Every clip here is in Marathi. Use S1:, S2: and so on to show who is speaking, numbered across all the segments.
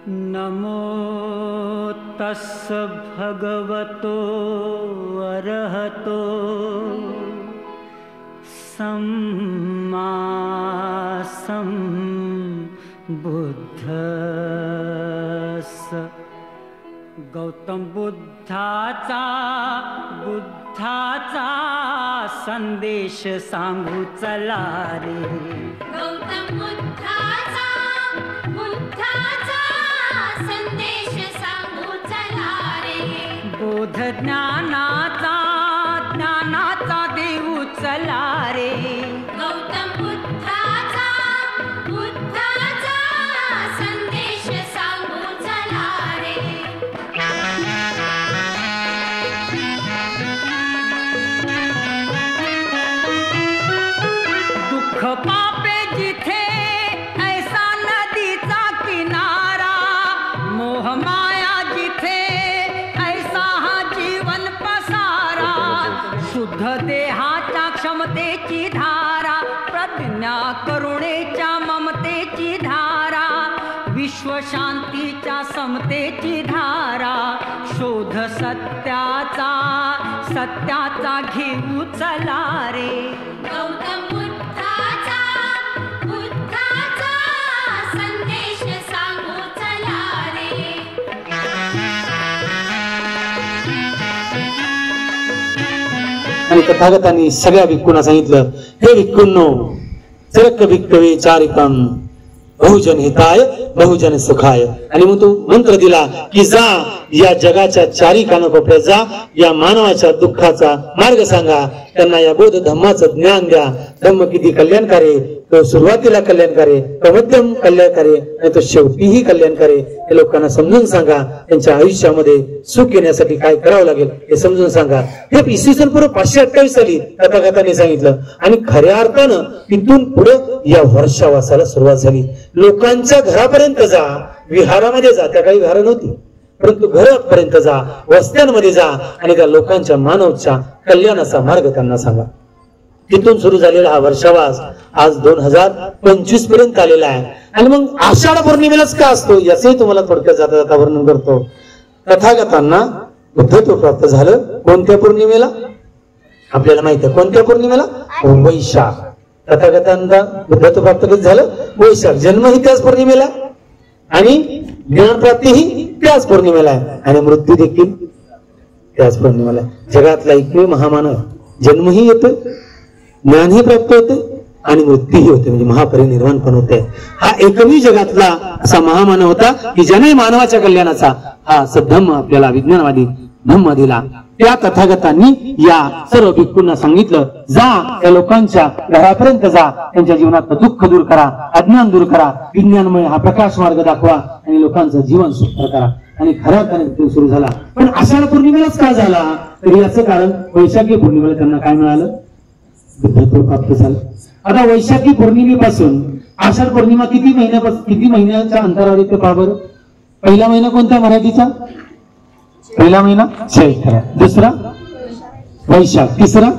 S1: नमो तस्स भगवतो अरहतो सम्मा सम्बुद्धस्स। गौतम बुद्धाचा संदेश सांगू चला रे।
S2: गौतम बुद्धाचा संदेश सांगू चला रे।
S1: बोध ज्ञानाचा देऊ चला रे।
S2: गौतम बुद्धाचा संदेश सांगू चला रे।
S1: दुःख पापे जिथे ऐसा नदीचा किनारा, मोह माया जिथे ऐसा हा जीवन पसारा। शुद्ध देहाच्या क्षमतेची धारा, प्रज्ञा करुणेच्या ममतेची धारा, विश्व शांतीच्या समतेची धारा। शोध सत्याचा घेऊ चला रे।
S2: गौतम बुद्धाचा संदेश सांगू चला रे।
S3: आणि तथागतांनी सगळ्या भिक्खूंना सांगितलं, हे भिक्खूंनो, चरक भिक्खवे चारिकम बहुजन हिताय बहुजन सुखाय। आणि मग तो मंत्र दिला की जा या जगाच्या चारी कानाकोपऱ्यात जा, या मानवाच्या दुःखाचा मार्ग सांगा, त्यांना या बोध धम्माचं ज्ञान द्या। धम्म किती कल्याणकारी, तो सुरुवातीला कल्याणकारी, तो मध्यम कल्याणकारी आणि तो शेवटीही कल्याणकारी। हे लोकांना समजून सांगा, त्यांच्या आयुष्यामध्ये सुख येण्यासाठी काय करावं लागेल हे समजून सांगा। हे इसवी सन पूर्व 528 साली तथागतांनी सांगितलं। आणि खऱ्या अर्थानं तिथून पुढे या वर्षावासाला सुरुवात झाली। लोकांच्या घरापर्यंत जा, विहारामध्ये जा, त्या काही विहार नव्हती, परंतु घरापर्यंत जा, वस्त्यांमध्ये जा आणि त्या लोकांच्या मानवच्या कल्याणाचा मार्ग त्यांना सांगा। तिथून सुरू झालेला हा वर्षावास आज 2025 पर्यंत आलेला आहे। आणि मग आषाढ पौर्णिमेलाच का असतो याचंही तुम्हाला थोडक्यात जाता जाता वर्णन करतो। तथागतांना बुद्धत्व प्राप्त झालं कोणत्या पौर्णिमेला? आपल्याला माहिती आहे कोणत्या पौर्णिमेला? वैशाख। तथागतांना बुद्धत्व प्राप्त कधी झालं? वैशाख। जन्मही त्याच पौर्णिमेला आणि ज्ञानप्राप्तीही त्याच पौर्णिमेला आहे आणि मृत्यू देखील त्याच पौर्णिमेला आहे। जगातला एकमेव महामानव जन्मही येतोय, ज्ञानही प्राप्त होते आणि मृत्यूही होते, म्हणजे महापरिनिर्वाण पण होते। हा एकमेव जगातला असा महामानव होता की ज्याने मानवाच्या कल्याणाचा हा सद्धम्म आपल्याला विज्ञानवादी धम्म दिला। त्या तथागतांनी या सर्व भिक्खूंना सांगितलं, जा त्या लोकांच्या घरापर्यंत जा, त्यांच्या जीवनात दुःख दूर करा, अज्ञान दूर करा, विज्ञानमय हा प्रकाश मार्ग दाखवा आणि लोकांचं जीवन सुखकर करा। आणि खऱ्या अर्थाने सुरू झाला। पण आषाढ पौर्णिमेलाच का झाला? तर याचं कारण वैशाखी पौर्णिमेला त्यांना काय मिळालं? बुद्धत्व प्राप्त झालं। आता वैशाखी पौर्णिमेपासून आषाढ पौर्णिमा किती महिन्याच्या अंतरावर येते पहा बरं? पहिला महिना कोणता मराठीचा? पहिला महिना चैत्र, दुसरा वैशाख, तिसरा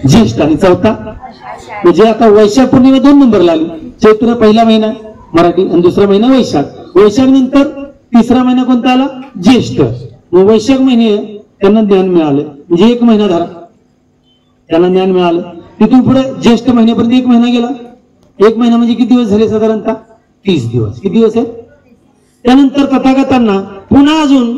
S3: ज्येष्ठ आणि चौथा म्हणजे आता वैशाख पौर्णिमा 2 नंबरला आली। चैत्र पहिला महिना मराठी आणि दुसरा महिना वैशाख। वैशाख नंतर तिसरा महिना कोणता आला? ज्येष्ठ। मग वैशाख महिने त्यांना ज्ञान मिळालं, म्हणजे 1 महिना धरा त्यांना ज्ञान मिळालं। तिथून पुढे ज्येष्ठ महिन्यापर्यंत 1 महिना गेला। 1 महिना म्हणजे किती दिवस झाले? साधारणतः 30 दिवस। किती दिवस आहे? त्यानंतर तथागतांना पुन्हा अजून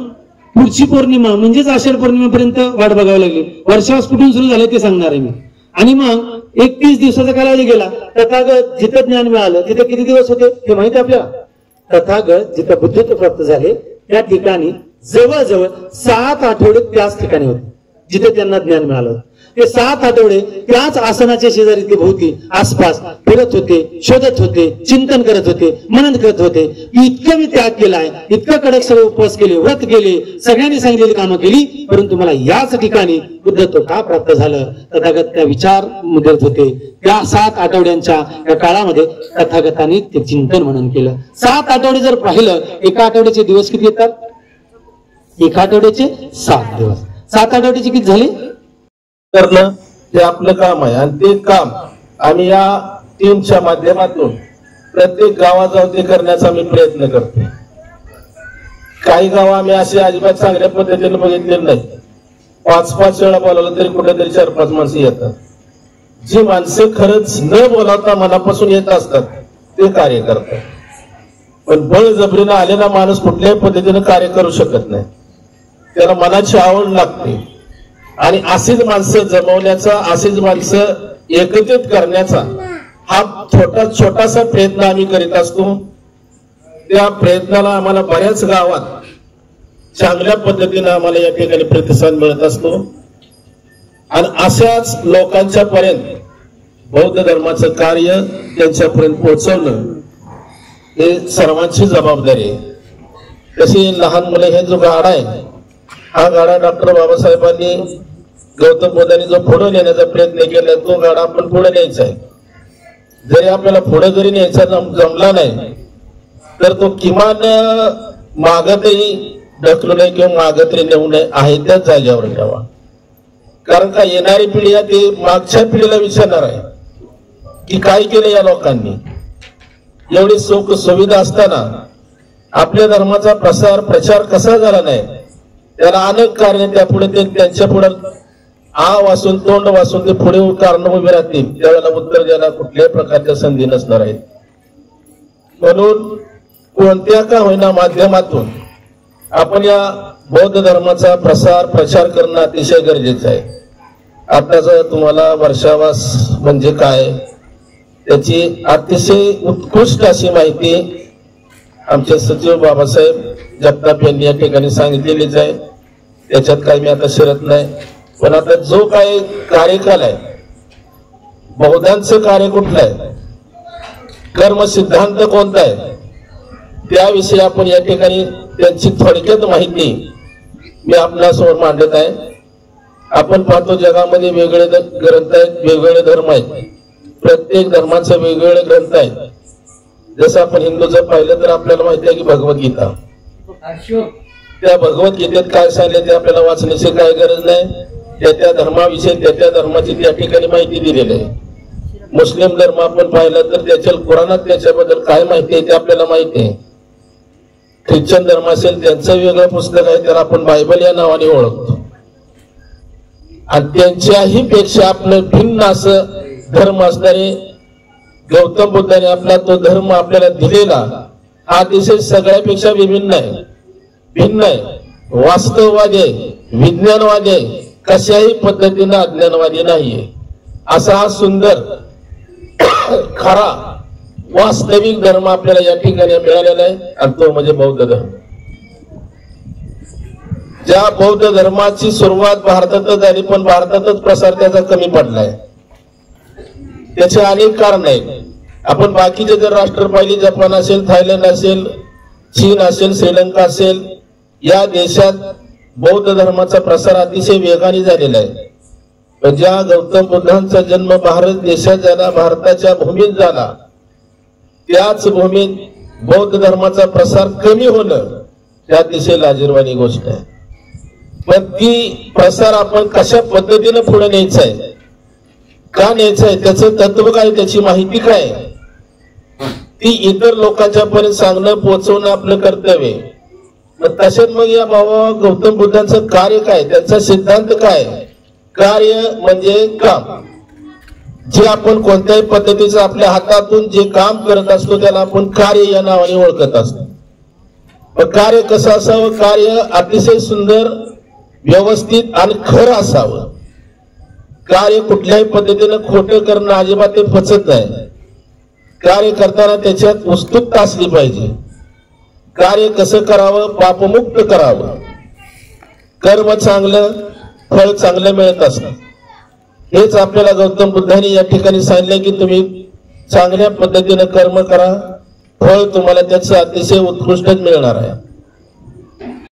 S3: पुढची पौर्णिमा म्हणजेच आषाढ पौर्णिमेपर्यंत वाट बघावी लागली। वर्षावास कुठून सुरू झाले ते सांगणार आहे मी। आणि मग 31 दिवसाचा कालावधी गेला। तथागत जिथं ज्ञान मिळालं तिथे किती दिवस होते हे माहिती आहे आपल्याला? तथागत जिथं बुद्धत्व प्राप्त झाले त्या ठिकाणी जवळजवळ 7 आठवडे त्याच ठिकाणी होते जिथे त्यांना ज्ञान मिळालं। ते 7 आठवडे त्याच आसनाच्या शेजारी ते भोवती आसपास फिरत होते, शोधत होते, चिंतन करत होते, मनन करत होते। इतकं मी त्याग केलाय, इतकं कडक सगळे उपवास केले, व्रत केले, सगळ्यांनी सांगितलेली कामं केली, परंतु मला याच ठिकाणी बुद्धत्व का प्राप्त झालं? तथागत त्या विचार मुद्रित होते। त्या 7 आठवड्यांच्या या काळामध्ये तथागतांनी ते चिंतन मनन केलं। 7 आठवडे जर पाहिलं, एका आठवड्याचे दिवस किती येतात? एका आठवड्याचे 7 दिवस। 7 आठवड्याचे किती झाले?
S4: करणं हे आपलं काम आहे आणि ते काम आम्ही या टीमच्या माध्यमातून प्रत्येक गावात जाऊन ते करण्याचा मी प्रयत्न करतो। काही गाव आम्ही असे अजिबात चांगल्या पद्धतीने बघितलेलं नाही. 5-5 वेळा बोलावलं तरी कुठेतरी 4-5 माणसं येतात. जी माणसं खरंच न बोलावता मनापासून येत असतात ते कार्य करतात. पण बळजबरीनं आलेला माणूस कुठल्याही पद्धतीने कार्य करू शकत नाही. त्याला मनाची आवड लागते आणि अशीच माणसं जमवण्याचा, अशीच माणसं एकत्रित करण्याचा हा छोटासा प्रयत्न आम्ही करीत असतो. त्या प्रयत्नाला आम्हाला बऱ्याच गावात चांगल्या पद्धतीने आम्हाला या ठिकाणी प्रतिसाद मिळत असतो आणि अशाच लोकांच्या पर्यंत बौद्ध धर्माचं कार्य त्यांच्यापर्यंत पोहोचवणं हे सर्वांची जबाबदारी आहे. तशी लहान मुले हे जो गाडा आहे हा गाडा डॉक्टर बाबासाहेबांनी गौतम बुद्धांनी जो पुढे नेण्याचा प्रयत्न केला तो गाडा आपण पुढे न्यायचा आहे. जरी आपल्याला पुढे जरी न्यायचा जमला नाही तर तो किमान मागतही ढकलू नये किंवा मागतरी नेऊ नये आहे त्याच जागेवर ठेवा. कारण का येणारी पिढी ती मागच्या पिढीला विचारणार आहे की काय केलं या लोकांनी. एवढी सुख सुविधा असताना आपल्या धर्माचा प्रचार कसा झाला नाही त्याला अनेक कारणे त्यापुढे ते त्यांच्या पुढे आ वासून तोंड वासून ते पुढे कारण उभे राहतील. त्यावेळेला उत्तर द्यायला कुठल्याही प्रकारच्या संधी नसणार आहेत. म्हणून कोणत्या का होईना माध्यमातून आपण या बौद्ध धर्माचा प्रचार करणं अतिशय गरजेचं आहे. आताच तुम्हाला वर्षावास म्हणजे काय त्याची अतिशय उत्कृष्ट अशी माहिती आमचे सचिव बाबासाहेब जगताप यांनी या ठिकाणी सांगितलेलीच आहे. त्याच्यात काही मी आता शिरत नाही. पण आता जो काही कार्यकाल आहे बौद्धांचं कार्य कुठलं आहे, कर्म सिद्धांत कोणता आहे त्याविषयी आपण या ठिकाणी त्यांची थोडक्यात माहिती मी आपल्यासमोर मांडत आहे. आपण पाहतो जगामध्ये वेगळे ग्रंथ आहेत, वेगवेगळे धर्म आहेत. प्रत्येक धर्माचे वेगवेगळे ग्रंथ आहेत. जसं आपण हिंदूचं पाहिलं तर आपल्याला माहिती आहे की भगवद्गीता. त्या भगवद्गीतेत काय सांगितलं ते आपल्याला वाचण्याची काय गरज नाही. त्या धर्माविषयी त्या धर्माची त्या ठिकाणी माहिती दिलेली आहे. मुस्लिम धर्म आपण पाहिला तर त्याच्या कुराणात त्याच्याबद्दल काय माहिती आहे ते आपल्याला माहिती आहे. ख्रिश्चन धर्म असेल त्यांचं वेगळं पुस्तक आहे त्याला आपण बायबल या नावाने ओळखतो. आणि त्यांच्याही पेक्षा आपलं भिन्न असं धर्म असणारे गौतम बुद्धाने आपला तो धर्म आपल्याला दिलेला हा अतिशय सगळ्यापेक्षा विभिन्न आहे, भिन्न आहे, वास्तववादी आहे, विज्ञानवादी आहे, कशाही पद्धतीने अज्ञानवादी नाहीये. असा हा सुंदर खरा वास्तविक धर्म आपल्याला या ठिकाणी मिळालेला आहे आणि तो म्हणजे बौद्ध धर्म. ज्या बौद्ध धर्माची सुरुवात भारतातच झाली पण भारतातच प्रसार त्याचा कमी पडलाय. त्याचे अनेक कारण आहेत. आपण बाकीचे जर राष्ट्र पाहिले जपान असेल, थायलंड असेल, चीन असेल, श्रीलंका असेल या देशात बौद्ध धर्माचा प्रसार अतिशय वेगाने झालेला आहे. पण ज्या गौतम बुद्धांचा जन्म भारत देशात झाला, भारताच्या भूमीत झाला, त्याच भूमीत बौद्ध धर्माचा प्रसार कमी होणं ही अतिशय लाजिरवाणी गोष्ट आहे. पण ती प्रसार आपण कशा पद्धतीने पुढे न्यायचा आहे, का न्यायचं आहे, त्याचं तत्व काय, त्याची माहिती काय, ती इतर लोकांच्या पर्यंत सांगणं पोहोचवणं आपलं कर्तव्य. मग तशात मग या बाबा गौतम बुद्धांचं कार्य काय, त्यांचा सिद्धांत काय. कार्य म्हणजे काम. जे आपण कोणत्याही पद्धतीचं आपल्या हातातून जे काम करत असतो त्याला आपण कार्य या नावाने ओळखत असतो. पण कार्य कसं असावं, कार्य अतिशय सुंदर, व्यवस्थित आणि खरं असावं. कार्य कुठल्याही पद्धतीनं खोटं करणं अजिबात ते पचत नाही. कार्य करताना त्याच्यात उत्सुकता असली पाहिजे. कार्य कसं करावं, पापमुक्त करावं, कर्म चांगलं, फळ चांगलं मिळत असतं. हेच आपल्याला गौतम बुद्धांनी या ठिकाणी सांगितलं की तुम्ही चांगल्या पद्धतीने कर्म करा, फळ तुम्हाला त्याचं अतिशय उत्कृष्टच मिळणार आहे.